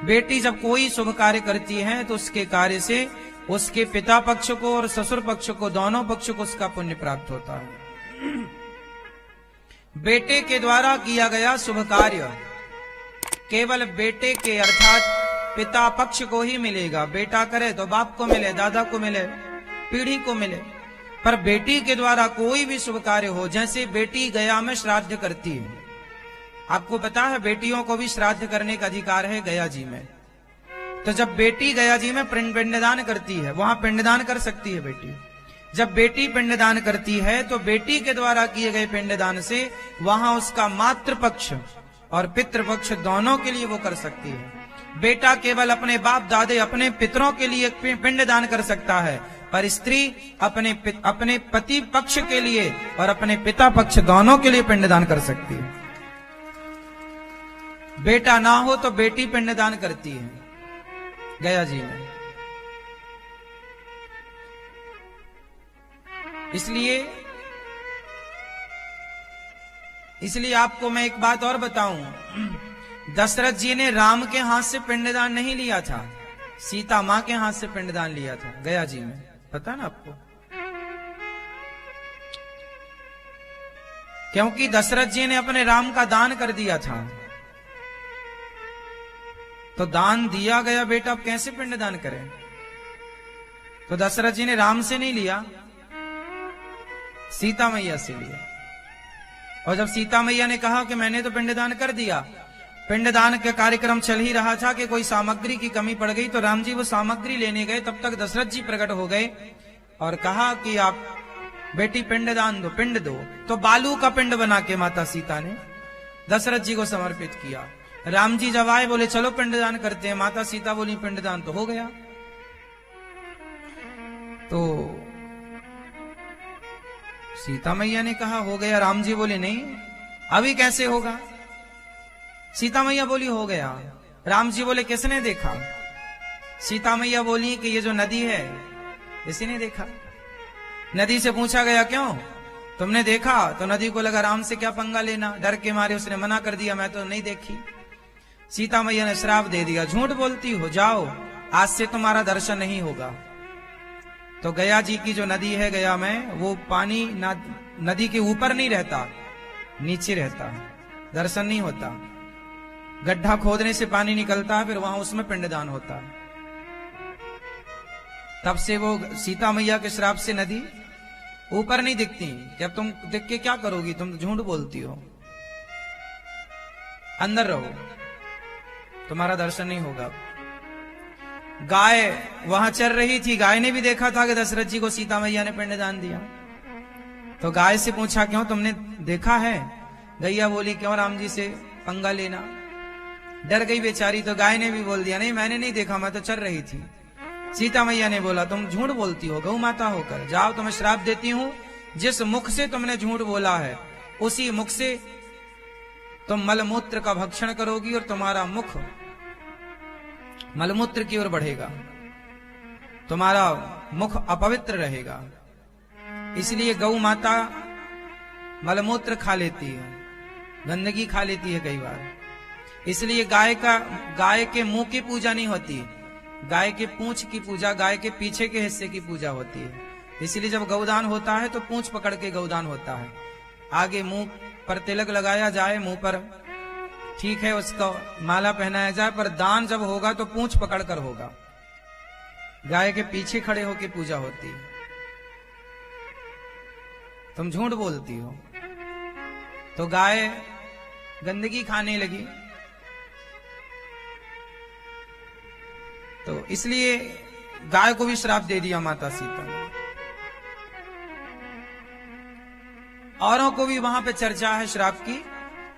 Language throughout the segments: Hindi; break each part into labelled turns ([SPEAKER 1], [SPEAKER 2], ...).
[SPEAKER 1] बेटी जब कोई शुभ कार्य करती है तो उसके कार्य से उसके पिता पक्ष को और ससुर पक्ष को, दोनों पक्ष को उसका पुण्य प्राप्त होता है। बेटे के द्वारा किया गया शुभ कार्य केवल बेटे के अर्थात पिता पक्ष को ही मिलेगा। बेटा करे तो बाप को मिले, दादा को मिले, पीढ़ी को मिले। पर बेटी के द्वारा कोई भी शुभ कार्य हो, जैसे बेटी गया में श्राद्ध करती है, आपको पता है बेटियों को भी श्राद्ध करने का अधिकार है गया जी में। तो जब बेटी गया जी में पिंडदान करती है, वहां पिंडदान कर सकती है बेटी। जब बेटी पिंडदान करती है तो बेटी के द्वारा किए गए पिंडदान से वहां उसका मातृपक्ष और पितृपक्ष दोनों के लिए वो कर सकती है। बेटा केवल अपने बाप दादे, अपने पितरों के लिए पिंडदान कर सकता है, पर स्त्री अपने पति पक्ष के लिए और अपने पिता पक्ष दोनों के लिए पिंडदान कर सकती है। बेटा ना हो तो बेटी पिंडदान करती है गया जी में। इसलिए आपको मैं एक बात और बताऊं, दशरथ जी ने राम के हाथ से पिंडदान नहीं लिया था, सीता मां के हाथ से पिंडदान लिया था गया जी में। पता ना आपको? क्योंकि दशरथ जी ने अपने राम का दान कर दिया था। तो दान दिया गया बेटा, अब कैसे पिंडदान करें? तो दशरथ जी ने राम से नहीं लिया, सीता मैया से लिया। और जब सीता मैया ने कहा कि मैंने तो पिंडदान कर दिया, पिंडदान का कार्यक्रम चल ही रहा था कि कोई सामग्री की कमी पड़ गई, तो राम जी वो सामग्री लेने गए, तब तक दशरथ जी प्रकट हो गए और कहा कि आप बेटी पिंडदान दो, पिंड दो। तो बालू का पिंड बना के माता सीता ने दशरथ जी को समर्पित किया। राम जी जब आए बोले चलो पिंडदान करते हैं, माता सीता बोली पिंडदान तो हो गया। तो सीता मैया ने कहा हो गया, राम जी बोले नहीं अभी कैसे होगा। सीता मैया बोली हो गया। राम जी बोले किसने देखा? सीता मैया बोली कि ये जो नदी है इसी ने देखा। नदी से पूछा गया क्यों तुमने देखा? तो नदी को लगा राम से क्या पंगा लेना, डर के मारे उसने मना कर दिया, मैं तो नहीं देखी। सीता मैया ने श्राप दे दिया, झूठ बोलती हो, जाओ आज से तुम्हारा दर्शन नहीं होगा। तो गया जी की जो नदी है गया में, वो पानी नदी के ऊपर नहीं रहता, नीचे रहता, दर्शन नहीं होता। गड्ढा खोदने से पानी निकलता है, फिर वहां उसमें पिंडदान होता है। तब से वो सीता मैया के श्राप से नदी ऊपर नहीं दिखती कि अब तुम दिख के क्या करोगी, तुम झूठ बोलती हो, अंदर रहो, तुम्हारा दर्शन नहीं होगा। गाय वहां चर रही थी, गाय ने भी देखा था कि दशरथ जी को सीता मैया ने पिंडदान दिया। तो गाय से पूछा क्यों तुमने देखा है? गैया बोली क्यों राम जी से पंगा लेना, डर गई बेचारी। तो गाय ने भी बोल दिया नहीं मैंने नहीं देखा, मैं तो चल रही थी। सीता मैया ने बोला तुम झूठ बोलती हो गौ माता होकर, जाओ तुम्हें श्राप देती हूं, जिस मुख से तुमने झूठ बोला है उसी मुख से तुम मलमूत्र का भक्षण करोगी और तुम्हारा मुख मलमूत्र की ओर बढ़ेगा, तुम्हारा मुख अपवित्र रहेगा। इसलिए गौ माता मलमूत्र खा लेती है, गंदगी खा लेती है कई बार। इसलिए गाय के मुंह की पूजा नहीं होती, गाय के पूंछ की पूजा, गाय के पीछे के हिस्से की पूजा होती है। इसलिए जब गौदान होता है तो पूंछ पकड़ के गौदान होता है। आगे मुंह पर तिलक लगाया जाए, मुंह पर ठीक है उसको माला पहनाया जाए, पर दान जब होगा तो पूंछ पकड़कर होगा। गाय के पीछे खड़े होकर पूजा होती है। तुम झूठ बोलती हो। तो गाय गंदगी खाने लगी, तो इसलिए गाय को भी श्राप दे दिया माता सीता ने। औरों को भी वहां पे चर्चा है श्राप की।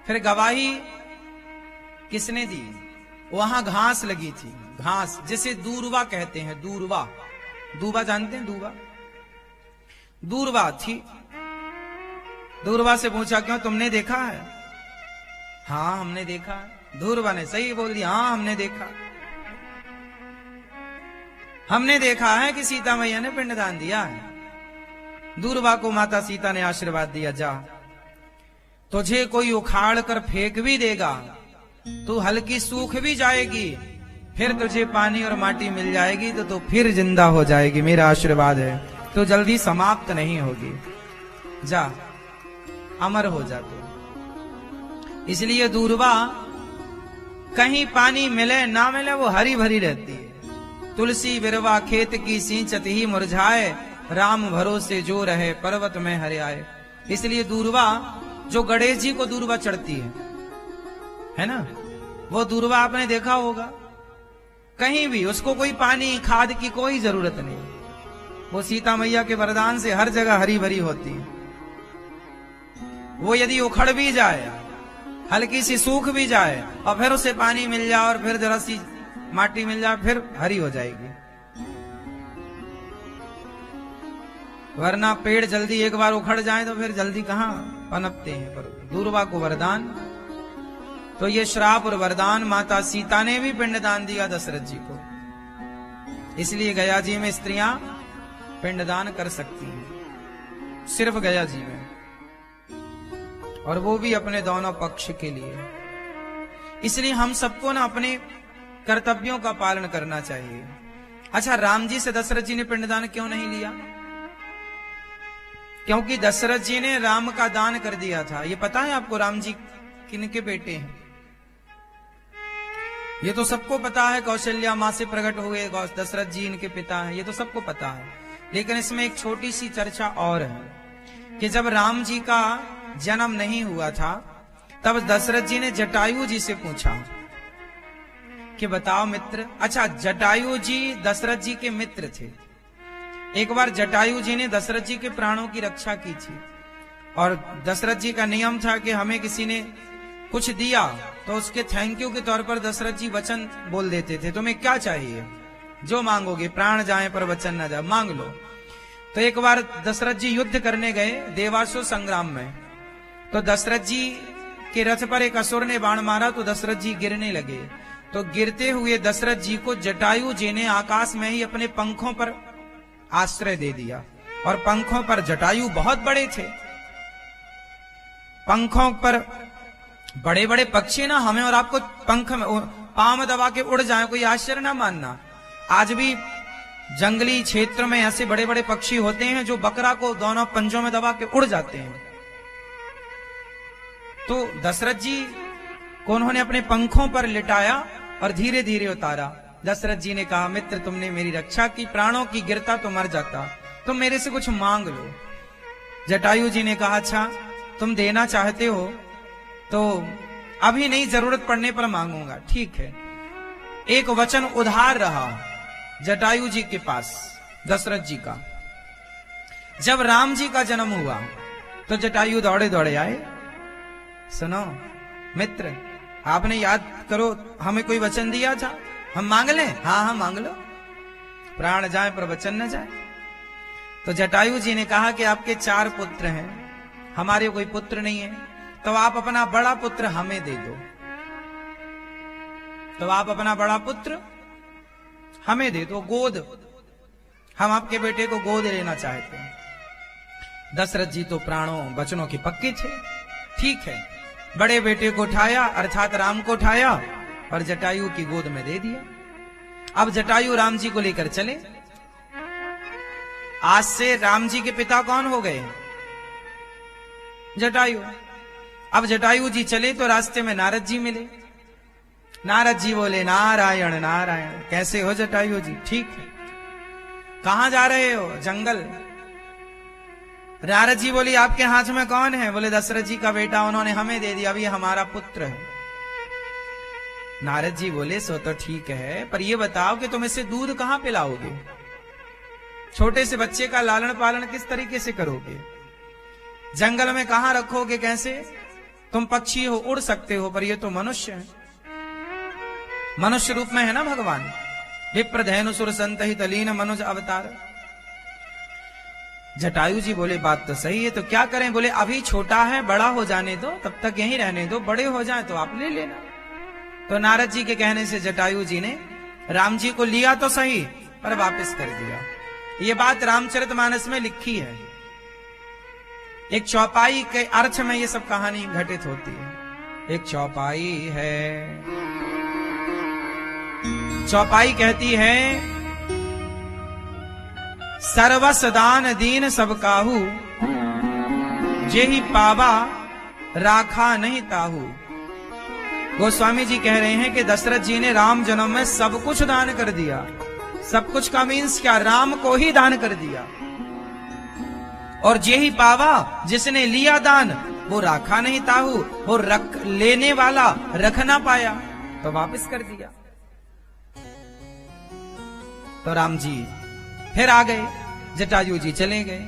[SPEAKER 1] फिर गवाही किसने दी? वहां घास लगी थी, घास जिसे दूर्वा कहते हैं, दूर्वा, दूबा जानते हैं? दूर्वा थी। दूर्वा से पूछा क्यों तुमने देखा है? हाँ हमने देखा। दूर्वा ने सही बोल दिया, हाँ हमने देखा, हमने देखा है कि सीता मैया ने पिंडदान दिया है। दूर्वा को माता सीता ने आशीर्वाद दिया, जा तुझे कोई उखाड़ कर फेंक भी देगा, तू हल्की सूख भी जाएगी, फिर तुझे पानी और माटी मिल जाएगी तो फिर जिंदा हो जाएगी, मेरा आशीर्वाद है, तो जल्दी समाप्त नहीं होगी, जा अमर हो जा तू। इसलिए दूर्वा कहीं पानी मिले ना मिले वो हरी भरी रहती है। तुलसी बिरवा खेत की सींचत ही मुरझाए, राम भरोसे जो रहे पर्वत में हरियाए। इसलिए दूर्वा, जो गणेश जी को दूर्वा चढ़ती है ना, वो दूर्वा आपने देखा होगा, कहीं भी उसको कोई पानी खाद की कोई जरूरत नहीं, वो सीता मैया के वरदान से हर जगह हरी भरी होती है। वो यदि उखड़ भी जाए, हल्की सी सूख भी जाए और फिर उसे पानी मिल जाए और फिर जरा सी माटी मिल जाए, फिर हरी हो जाएगी। वरना पेड़ जल्दी एक बार उखड़ जाए तो फिर जल्दी कहां पनपते हैं। पर दूर्वा को वरदान, तो ये श्राप और वरदान माता सीता ने भी पिंडदान दिया दशरथ जी को। इसलिए गया जी में स्त्रियां पिंडदान कर सकती हैं, सिर्फ गया जी में, और वो भी अपने दोनों पक्ष के लिए। इसलिए हम सबको ना अपने कर्तव्यों का पालन करना चाहिए। अच्छा, राम जी से दशरथ जी ने पिंडदान क्यों नहीं लिया? क्योंकि दशरथ जी ने राम का दान कर दिया था। ये पता है आपको राम जी किनके बेटे हैं? ये तो सबको पता है, कौशल्या मां से प्रकट हुए, दशरथ जी इनके पिता हैं, ये तो सबको पता है। लेकिन इसमें एक छोटी सी चर्चा और है कि जब राम जी का जन्म नहीं हुआ था तब दशरथ जी ने जटायु जी से पूछा कि बताओ मित्र। अच्छा, जटायु जी दशरथ जी के मित्र थे। एक बार जटायु जी ने दशरथ जी के प्राणों की रक्षा की थी, और दशरथ जी का नियम था कि हमें किसी ने कुछ दिया तो उसके थैंक यू के तौर पर दशरथ जी वचन बोल देते थे, तुम्हें क्या चाहिए, जो मांगोगे, प्राण जाए पर वचन न जाए, मांग लो। तो एक बार दशरथ जी युद्ध करने गए देवासुर संग्राम में, तो दशरथ जी के रथ पर एक असुर ने बाण मारा तो दशरथ जी गिरने लगे। तो गिरते हुए दशरथ जी को जटायु जी ने आकाश में ही अपने पंखों पर आश्रय दे दिया, और पंखों पर जटायु बहुत बड़े थे। पंखों पर बड़े बड़े पक्षी ना हमें और आपको पंख में पांव में दबा के उड़ जाए, कोई आश्चर्य ना मानना। आज भी जंगली क्षेत्र में ऐसे बड़े बड़े पक्षी होते हैं जो बकरा को दोनों पंजों में दबा के उड़ जाते हैं। तो दशरथ जी को उन्होंने अपने पंखों पर लिटाया और धीरे धीरे उतारा। दशरथ जी ने कहा, मित्र तुमने मेरी रक्षा की, प्राणों की गिरता तो मर जाता, तुम मेरे से कुछ मांग लो। जटायु जी ने कहा, अच्छा तुम देना चाहते हो तो अभी नहीं, जरूरत पड़ने पर मांगूंगा। ठीक है। एक वचन उधार रहा जटायु जी के पास दशरथ जी का। जब राम जी का जन्म हुआ तो जटायु दौड़े दौड़े आए, सुनो मित्र, आपने याद करो हमें कोई वचन दिया था, हम मांग लें? हाँ हाँ मांग लो, प्राण जाए पर वचन न जाए। तो जटायु जी ने कहा कि आपके 4 पुत्र हैं, हमारे कोई पुत्र नहीं है, तो आप अपना बड़ा पुत्र हमें दे दो। तो आप अपना बड़ा पुत्र हमें दे दो, गोद, हम आपके बेटे को गोद लेना चाहते हैं। दशरथ जी तो प्राणों वचनों के पक्के थे। ठीक है, बड़े बेटे को उठाया, अर्थात राम को उठाया और जटायु की गोद में दे दिया। अब जटायु राम जी को लेकर चले। आज से राम जी के पिता कौन हो गए? जटायु। अब जटायु जी चले तो रास्ते में नारद जी मिले। नारद जी बोले, नारायण नारायण। कैसे हो जटायु जी? ठीक है। कहां जा रहे हो? जंगल। नारद जी बोली, आपके हाथ में कौन है? बोले, दशरथ जी का बेटा, उन्होंने हमें दे दिया, अब ये हमारा पुत्र है। नारद जी बोले, सो तो ठीक है, पर ये बताओ कि तुम इसे दूध कहां पिलाओगे? छोटे से बच्चे का लालन पालन किस तरीके से करोगे? जंगल में कहां रखोगे? कैसे? तुम पक्षी हो, उड़ सकते हो, पर ये तो मनुष्य है, मनुष्य रूप में है ना भगवान। विप्र धैनु सुर संत ही तलीन मनुज अवतार। जटायु जी बोले, बात तो सही है, तो क्या करें? बोले, अभी छोटा है, बड़ा हो जाने दो, तब तक यहीं रहने दो, बड़े हो जाए तो आप ले लेना। तो नारद जी के कहने से जटायु जी ने राम जी को लिया तो सही, पर वापस कर दिया। ये बात रामचरितमानस में लिखी है। एक चौपाई के अर्थ में ये सब कहानी घटित होती है। एक चौपाई है, चौपाई कहती है, सर्वस दान दीन सब काहू, जेहि पावा राखा नहीं ताहू। गोस्वामी जी कह रहे हैं कि दशरथ जी ने राम जन्म में सब कुछ दान कर दिया। सब कुछ का मीन्स क्या? राम को ही दान कर दिया। और जेहि पावा, जिसने लिया दान, वो राखा नहीं ताहू, वो लेने वाला रख ना पाया तो वापस कर दिया। तो राम जी फिर आ गए, जटायु जी चले गए।